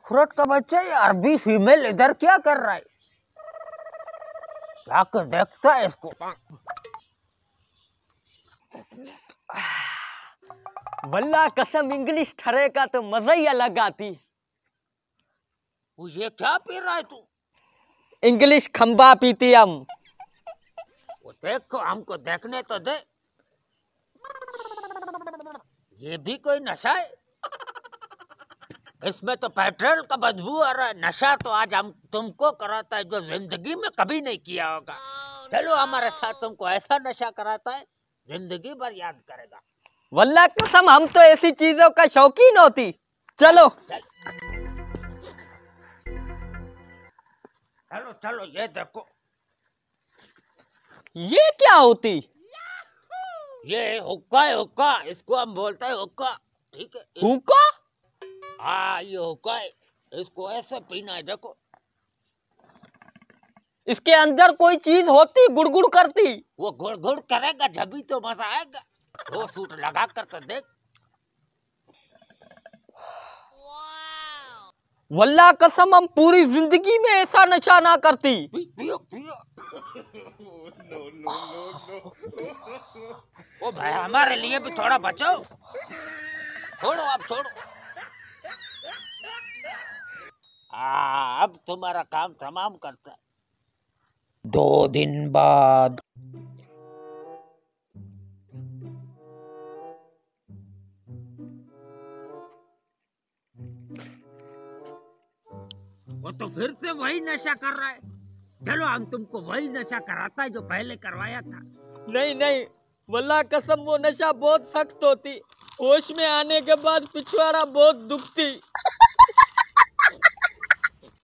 Fraud का बच्चा ये अरबी फीमेल इधर क्या कर रहा है? जाकर देखता है इसको। वल्लाह कसम इंग्लिश ठरे का तो मजा ही अलग आती। वो ये क्या पी रहा है तू? इंग्लिश खंबा पीती हम। वो देखो, हमको देखने तो दे। ये भी कोई नशा है? इसमें तो पेट्रोल का बदबू आ रहा है। नशा तो आज हम तुमको कराता है जो जिंदगी में कभी नहीं किया होगा। चलो हमारे साथ, तुमको ऐसा नशा कराता है जिंदगी भर याद करेगा। वल्लाह कसम हम तो ऐसी चीजों का शौकीन होती। चलो चलो चलो, ये देखो। ये क्या होती? ये हुक्का है, हुक्का। इसको हम बोलते हैं हुक्का। ठीक है? हुक्का? हाँ, ये हुक्का है। इसको ऐसे पीना है, देखो। इसके अंदर कोई चीज होती गुड़गुड़ करती? वो गुड़ गुड़ करेगा जब तो मजा आएगा। वो सूट लगा कर तो देख। वल्लाह कसम हम पूरी जिंदगी में ऐसा नशा ना करती। पियो पियो। ओ भाई, हमारे लिए भी थोड़ा बचाओ। छोड़ो, आप छोड़ो। अब तुम्हारा काम तमाम करता है। 2 दिन बाद। वो तो फिर से वही नशा कर रहा है। चलो हम तुमको वही नशा कराता है जो पहले करवाया था। नहीं नहीं, वल्लाह कसम वो नशा बहुत सख्त होती। होश में आने के बाद पिछवाड़ा बहुत दुखती।